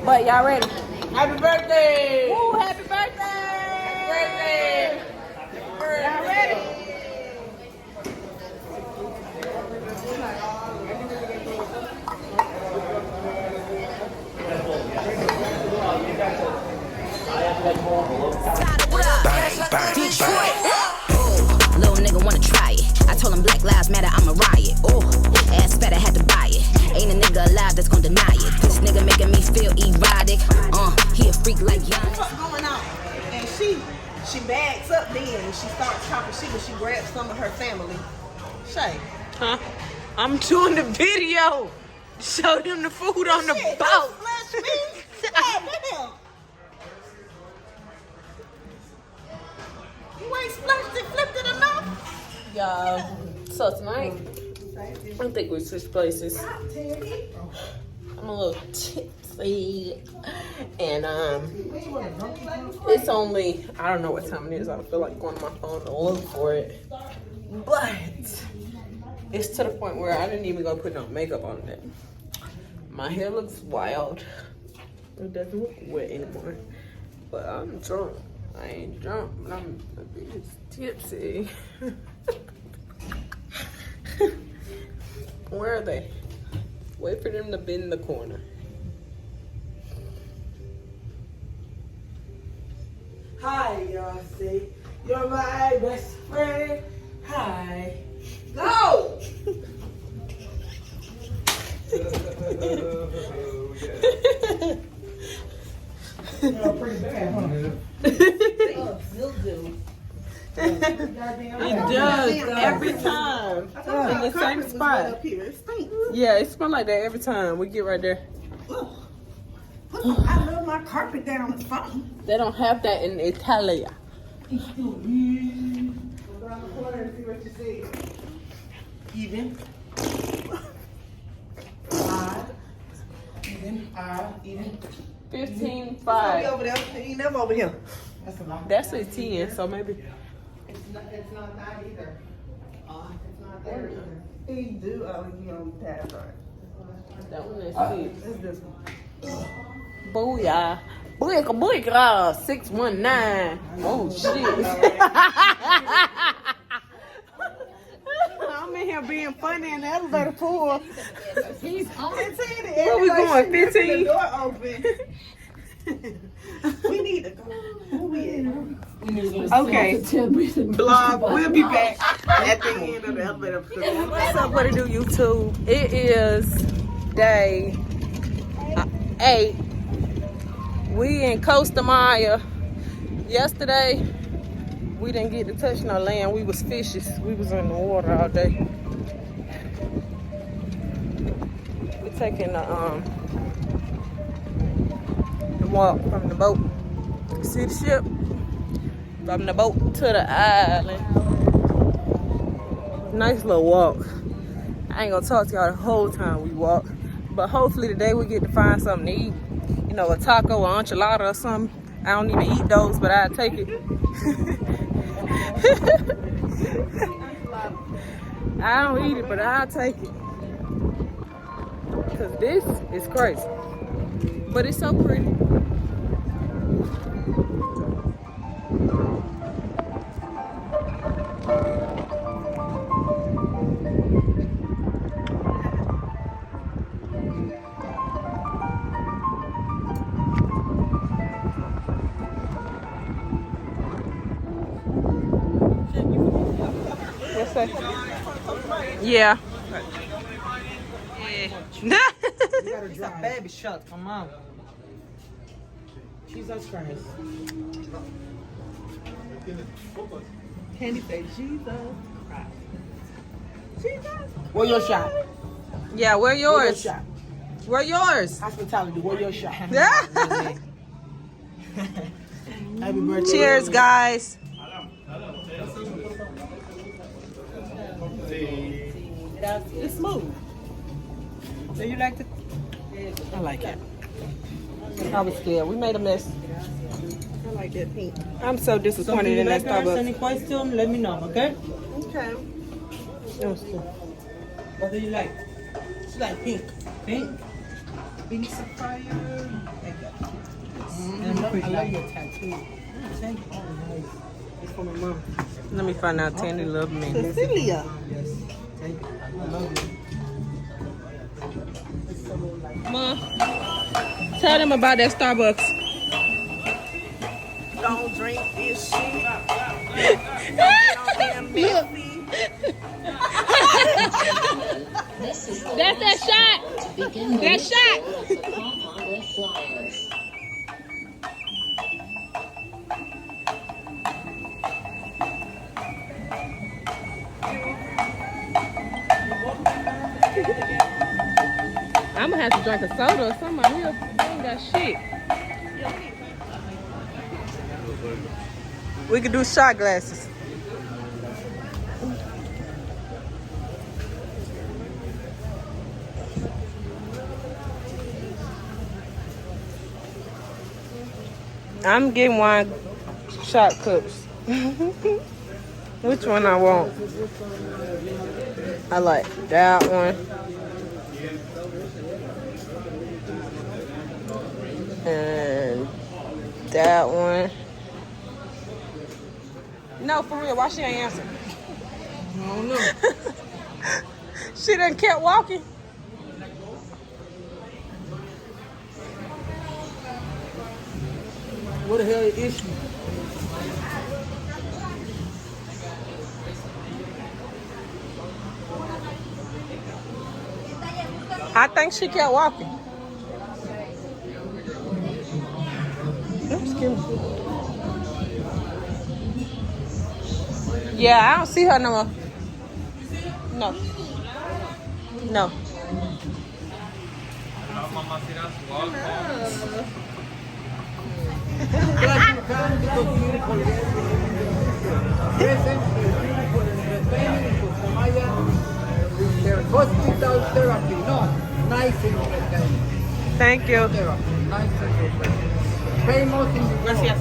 But y'all ready? Happy birthday! Woo, happy birthday! Happy birthday! Y'all ready? Detroit. Oh, little nigga wanna try it. I told him Black Lives Matter, I'm a riot. Oh, ass fat, I had to buy it. Ain't a nigga alive that's gonna deny it. This nigga making me feel erotic. He a freak like young. What's going on? And she bags up then and she starts talking shit and she grabs some of her family. Shay. Huh? I'm doing the video. Show them the food on the Shit, boat. Flash me. God damn. You ain't splashed and flipped it enough? Y'all, so tonight, I think we switched places. I'm a little tipsy. And it's only, I don't know what time it is. I don't feel like going to my phone to look for it. But it's to the point where I didn't even go put no makeup on it. My hair looks wild. It doesn't look wet anymore. But I'm drunk. I ain't drunk, but I'm a bit tipsy. Where are they? Wait for them to bend the corner. Hi, y'all. See, you're my best friend. Hi. Go! Pretty bad, huh? It does every time in the same spot. Up here. It stinks. Yeah, it smells like that every time we get right there. Ugh. I love my carpet down the phone. They don't have that in Italia. Go around the corner and see what you see. Even. Even. 15, Be 5. over there. He ain't never over here. That's a lot. That's a 10, so maybe. It's not that either. It's not there either. He do. Oh, you on pass right. That one is 6. It's this one. Booyah. Booyah, 619. Oh, shit. I'm in here being funny in the elevator pool. He's on it. Where we going, 15? The door open. We need to go. Where we at? Okay. Vlog, we'll be back at the end of the elevator. What's up, what it do, YouTube? It is day 8. We in Costa Maya. Yesterday, we didn't get to touch no land. We was fishes. We was in the water all day. We're taking the walk from the boat. See the ship? From the boat to the island. Nice little walk. I ain't gonna talk to y'all the whole time we walk. But hopefully today we get to find something to eat. You know, a taco or enchilada or something. I don't even eat those, but I'll take it. I don't eat it, but I'll take it. Cause this is crazy. But it's so pretty. Yeah. It's a baby shot. Come on. Jesus Christ. Candy say Jesus Christ. Jesus. Where your shot? Yeah, where Where your yours? shot? Where yours? Hospitality. Where your shot? Yeah. Happy birthday. Cheers, guys. It's smooth. Do you like it? I like it. I was scared. We made a mess. I like that pink. I'm so disappointed in that Starbucks. Any question? Let me know, okay? Okay. What do you like? It's like pink. Pink? Pink sapphire. quick like your tattoo. Thank you. Oh, nice. It's for my mom. Let me find out Tandy love me. Cecilia. Yes. Thank you. I love you. Mom, tell them about that Starbucks. Don't drink this shit. Get on them messy. That's that shot. That shot. I'm gonna have to drink a soda or something out here. I ain't got shit. We could do shot glasses. I'm getting wine shot cups. Which one I want? I like that one. And that one. No, for real, why she ain't answer? I don't know. She done kept walking. What the hell is she? I think she kept walking. Excuse me. Yeah, I don't see her no more. No. No. Hospital therapy, no, nice entertainment. Thank you. Therapy, nice entertainment. Famous in the world. Gracias.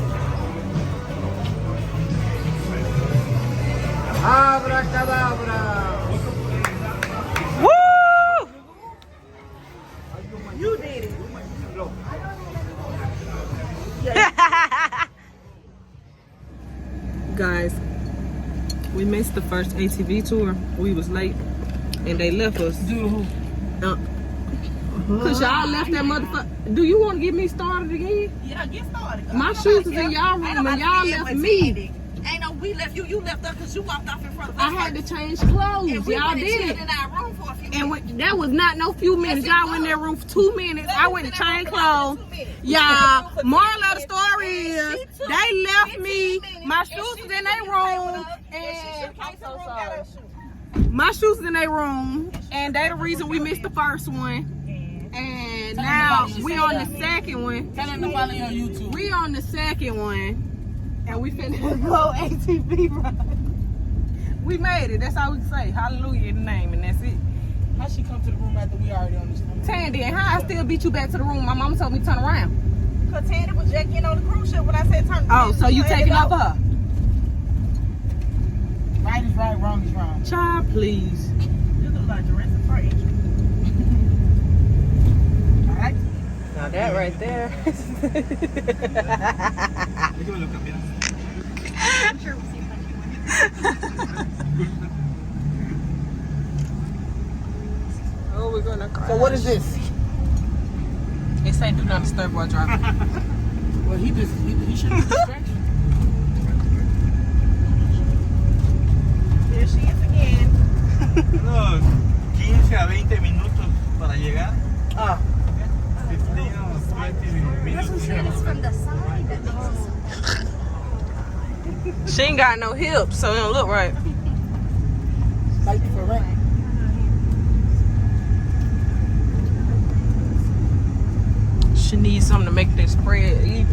Abracadabra. Woo! You did it. Guys, we missed the first ATV tour. We was late, and they left us. Cause y'all left that motherfucker. Do you want to get me started again? Yeah, get started. My shoes is in y'all room, and y'all left me. Ain't no we left you. You left us because you walked off in front of us. I had to change clothes. And we Y'all went and did chilled it. in our room for a few And minutes. that was not no few minutes. Y'all went in their room for 2 minutes. I went to change clothes. Y'all, Yeah, moral of the story is they left me. My shoes was in their room, and I'm so sorry. My shoes was in their room, and they the reason we missed the first one. And now we on the second one. Tell them to follow you on YouTube. We on the second one, and we finna go ATV ride. We made it. That's all we can say. Hallelujah in the name, and that's it. How she come to the room after we already on this room? Tandy, and how I still beat you back to the room? My mama told me to turn around. Because Tandy was just getting on the cruise ship when I said turn. Oh, so you taking up for her? Right is right, wrong is wrong. Child, please. You look like Jurassic Park. Alright. Now that right there. Oh, we're gonna cry. So what is this? It say do not disturb while driving. Well, he should be distracted. There she is again. Unos 15 a 20 minutos para llegar. Ah. 15 or 20 minutes. From the side, that makes She ain't got no hips, so it don't look right. Like for rent. She needs something to make this spread even.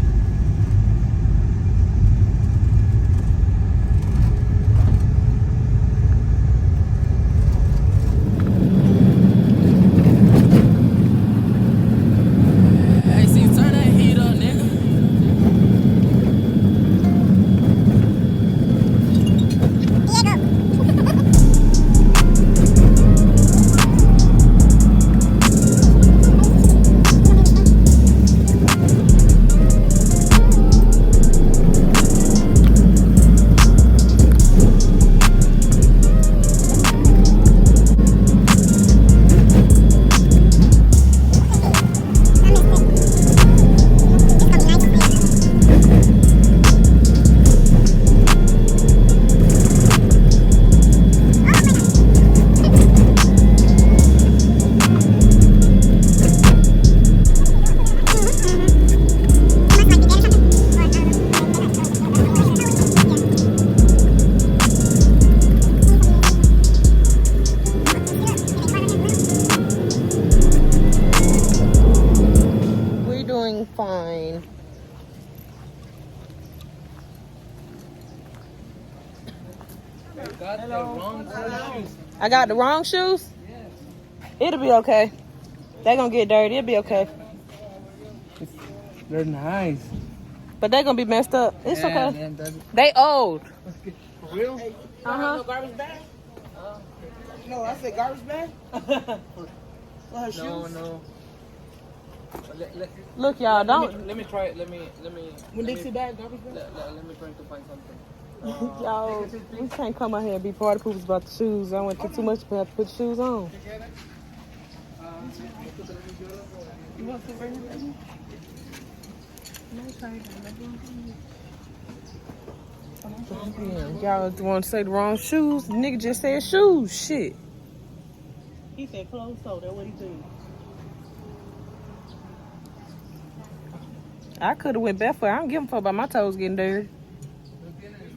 Hey, see, turn that heat up, nigga. fine. I got the wrong shoes? It'll be okay. They're gonna get dirty. It'll be okay. They're nice. But they're gonna be messed up. It's okay. They old. For real? Uh-huh. Garbage bag? No, I said garbage bag. For her shoes. No. Look, y'all, don't. Let me try it. Let me. When Dixie bag, garbage bag. Let me try to find something. Y'all, we can't come out here and be party poopers about the shoes. I went through too much to have to put the shoes on. You want to bring it in? Y'all want to say the wrong shoes? The nigga just said shoes. Shit. He said closed toe. That's what he said. I could have went barefoot. I don't give a fuck about my toes getting dirty.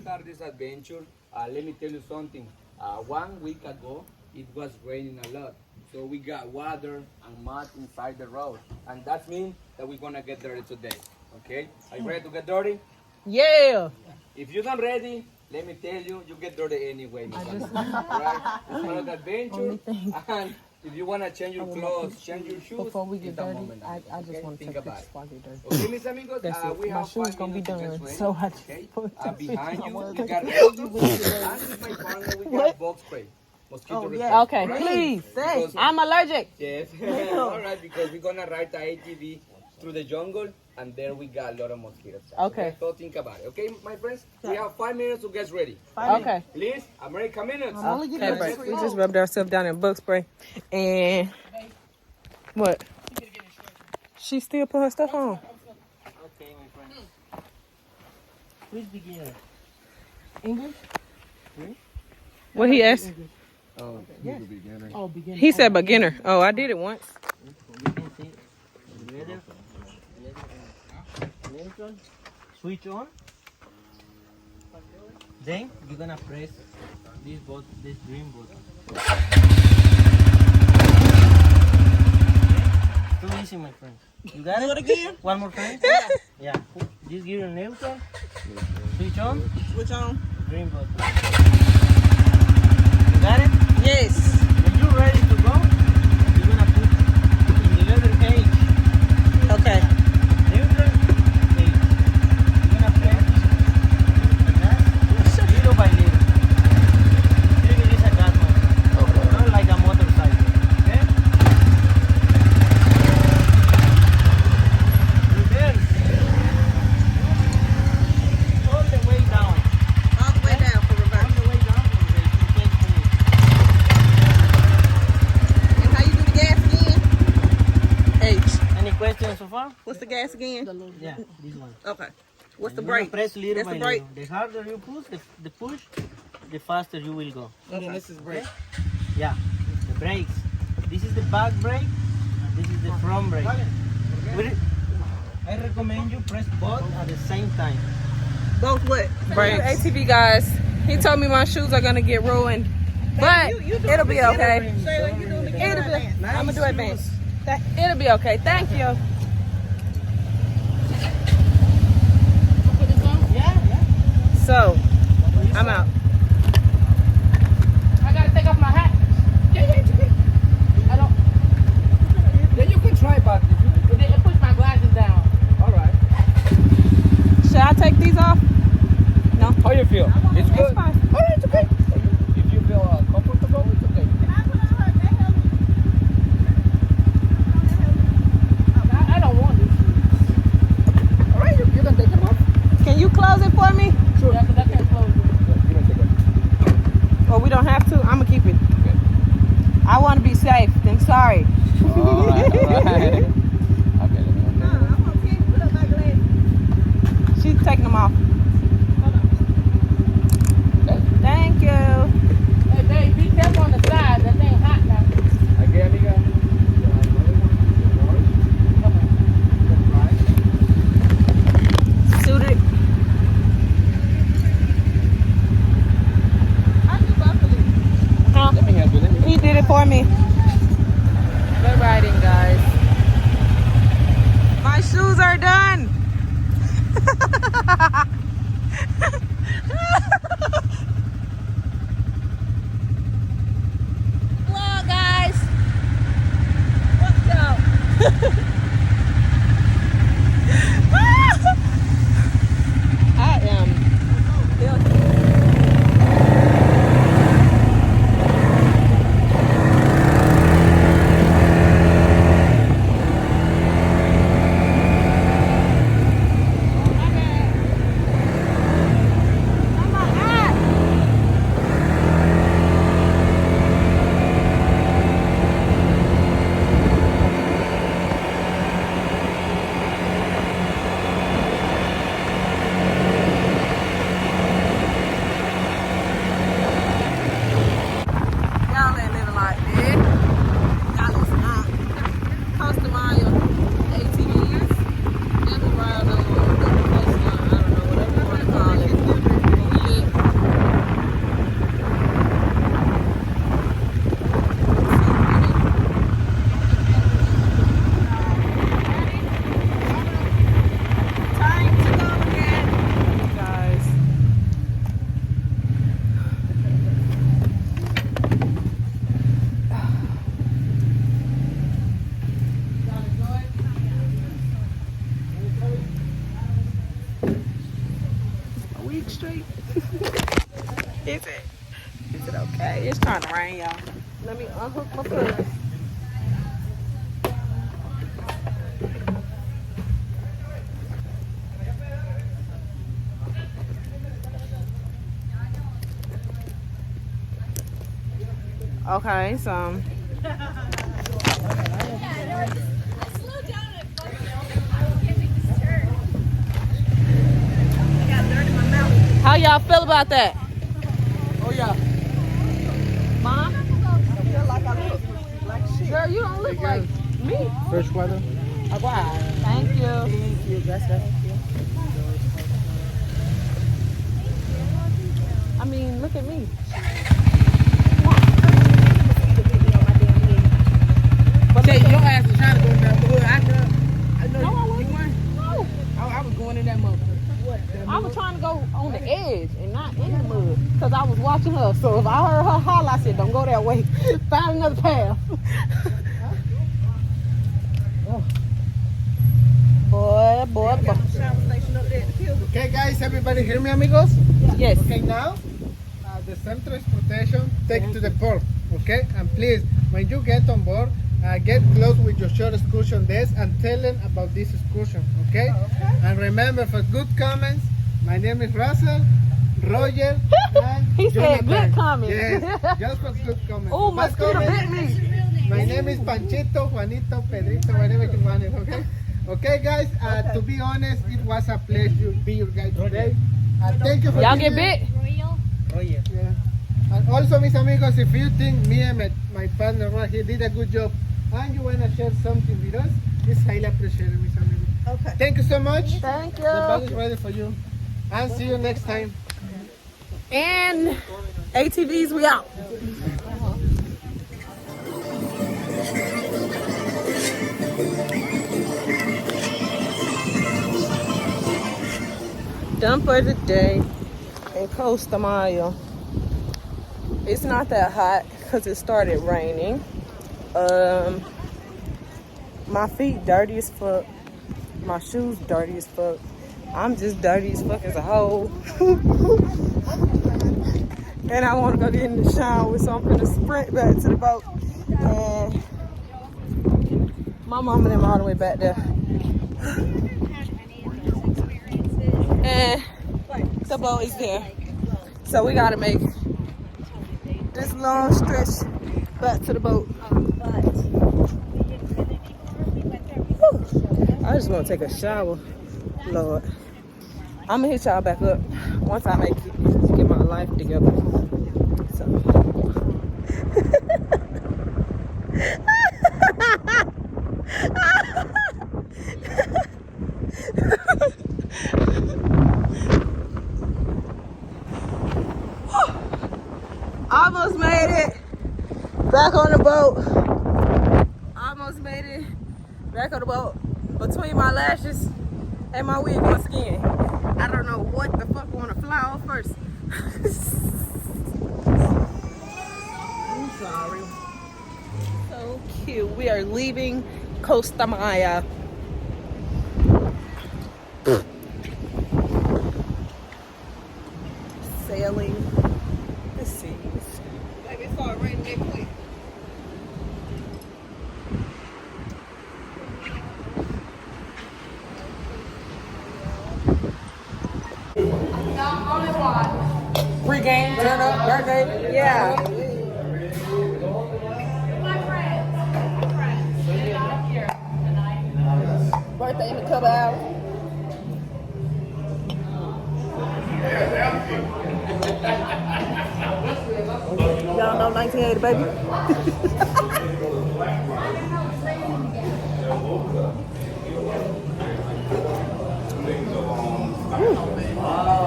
Start this adventure. Let me tell you something. 1 week ago, it was raining a lot. So we got water and mud inside the road. And that means that we're gonna get dirty today. Okay? Are you ready to get dirty? Yeah. If you're not ready, let me tell you, you get dirty anyway. Right? It's part of the adventure. And if you wanna change your clothes, change your shoes, Before we get it's the dirty, moment. I just Okay? want to Think take about pictures before I get dirty. Okay, mis amigos, That's it. we My have shoes 5 gonna be minutes to get done, ready. so I just Okay? put the Behind pictures you, on. we got and with my partner, we got bug spray. Mosquito repellent. Okay, Right? please. Because- I'm allergic. Yes. All right, because we're gonna ride the ATV through the jungle, and there we got a lot of mosquitoes. Okay. So think about it. Okay, my friends. We have 5 minutes to get ready. Okay. Please, American minutes. Okay, but we just rubbed ourselves down in bug spray. And what? She still put her stuff on. Okay, my friend. Which beginner? English? What he asked? Oh, he's a beginner. Oh, beginner. He said beginner. Oh, I did it once. You can see it. Leather. Leather. Switch on. Then you're gonna press this button, this green button. Too easy, my friend. You got it again? One more time. Yeah. This gear in neutral. Switch on. Switch on. Green button. You got it? Yes. When you're ready to go, you're gonna put in the letter H. Okay. Neutral H. You're gonna press like that, little by little. Treat it as a gas motor, not like a motorcycle. Okay? Reverse. All the way down. All the way down for reverse. All the way down for reverse. You take from it. And how you do the gas again? H. Any questions so far? What's the gas again? Yeah, this one. Okay. What's the You're gonna brake? press little That's by the brake. little. The harder you push, the push, the faster you will go. Okay. This is brake. Yeah, the brakes. This is the back brake, and this is the front brake. I recommend you press both at the same time. Both what? Brakes. ATV guys, he told me my shoes are gonna get ruined, but it'll be okay. Shayla, you doing the It'll be. beginner? I'm gonna do advance. It'll be okay. Thank you. Yeah. So, I'm out. I gotta take off my hat. I don't. Then you can try, but It didn't push my glasses down. all right. Should I take these off? No. How you feel? It's good. It's fine. All right, it's okay. If you feel comfortable, it's okay. I don't want this. All right, you can take them off. Can you close it for me? Yeah, because I can't close it. You can take them. Or we don't have to? I'm gonna keep it. I want to be safe. Then sorry. All right. Okay, let me She's taking them off. Thank you. Hey, babe, be careful on the side. That thing hot now. Aquí, amiga. Suited. Huh? Let me help you. He did it for me. Good riding, guys. My shoes are done. Vlog, guys. Let's go. I am filthy. Y'all ain't living like that. Got us Costa ATVs. Then we ride on the coastline. I don't know, whatever you want to call it. Time to go again, guys. A week straight. Is it? Is it okay? It's trying to rain, y'all. Let me unhook my purse. Okay, so how y'all feel about that? Oh yeah. Mom? I feel like I look like shit. Girl, you don't look like me. Fresh water. Wow. Thank you. Thank you. That's it. I mean, look at me. But say your ass was trying to go in that hood. I know No, I you wasn't. weren't. No. I was going in that motherfucker. What? I was trying to go on the edge and not in the mud because I was watching her. So if I heard her holler, I said, don't go that way. Find another path. Boy, boy, boy. Okay, guys, everybody hear me, amigos? Yes. Okay, now the center transportation take to the port. Okay, and please, when you get on board, get close with your short excursion desk and tell them about this excursion. Okay? And remember, for good comments, my name is Russell, Roger, and He said Jonathan. good comments. Yes, just for good comments. Oh, For bad mosquito bit comments, me. my name is Panchito, Juanito, Pedrito, whatever you want it, okay? Okay, guys, to be honest, it was a pleasure to be your guide today. Thank you for Y'all being get here. bit? Yeah. And also, mis amigos, if you think me and my partner right here did a good job and you want to share something with us, it's highly appreciated, mis amigos. Okay. Thank you so much. Thank The bag you. is ready for you. And see you next time. And ATVs, we out. Done for the day in Costa. It's not that hot because it started raining. My feet dirty as fuck. My shoes dirty as fuck. I'm just dirty as fuck as a whole. And I want to go get in the shower, so I'm gonna sprint back to the boat. And my mom and them all the way back there. And the boat is there. So we gotta make this long stretch back to the boat. Whew. I just want to take a shower, Lord. I'm gonna hit y'all back up once I get my life together. So. Almost made it back on the boat. Almost made it back on the boat. Between my lashes and my wig on skin. I don't know what the fuck I want to fly off first. I'm sorry. So cute. We are leaving Costa Maya. Sailing the seas. Like it started raining that quick. Pre-game, turn up, birthday. Yeah. Birthday in a couple hours. Y'all know 1980, baby.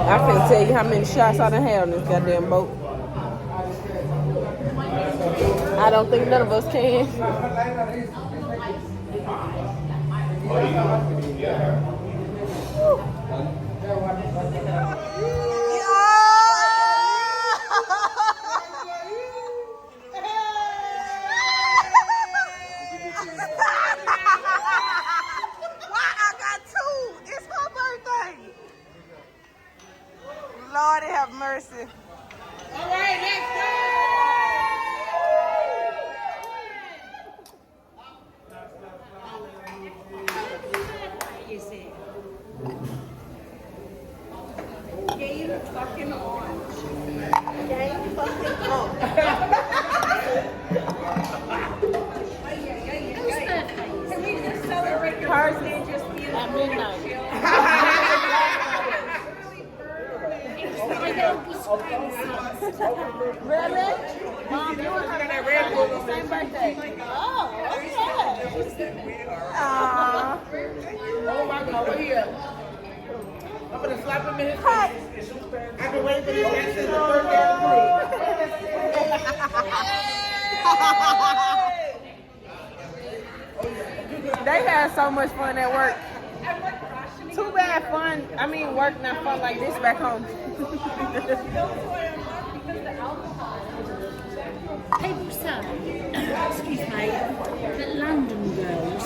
I can't tell you how many shots I done had on this goddamn boat. I don't think none of us can. Lord have mercy. All right, let's go. Game fucking on. Game fucking on. Can we just celebrate your birthday just being at midnight? Really? Mom, you and her that Red Bull the same birthday. Oh, okay. Oh my God, we're here. I'm gonna slap him in his face. I've been waiting for this man since the first day of the week. They had so much fun at work. Too bad fun. I mean, work not fun like this back home. People say, excuse me, that London girls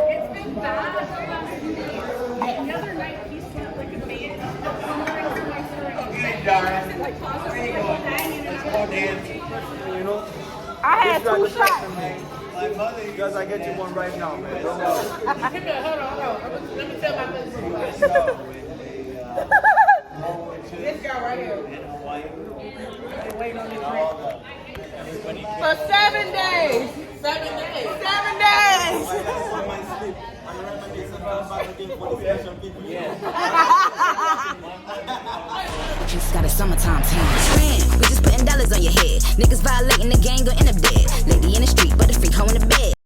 It's been bad. The other night he sounded like a man. I had 2 shots. My mother, you guys, I get you one right now, man. Hold on. Let me tell my husband. This guy right here. Waiting on this drink. For 7 days. 7 days. 7 days. Just got a summertime tan. Man, we just putting dollars on your head. Niggas violating the gang, go in the bed. Lady in the street, but the freak hoe in the bed.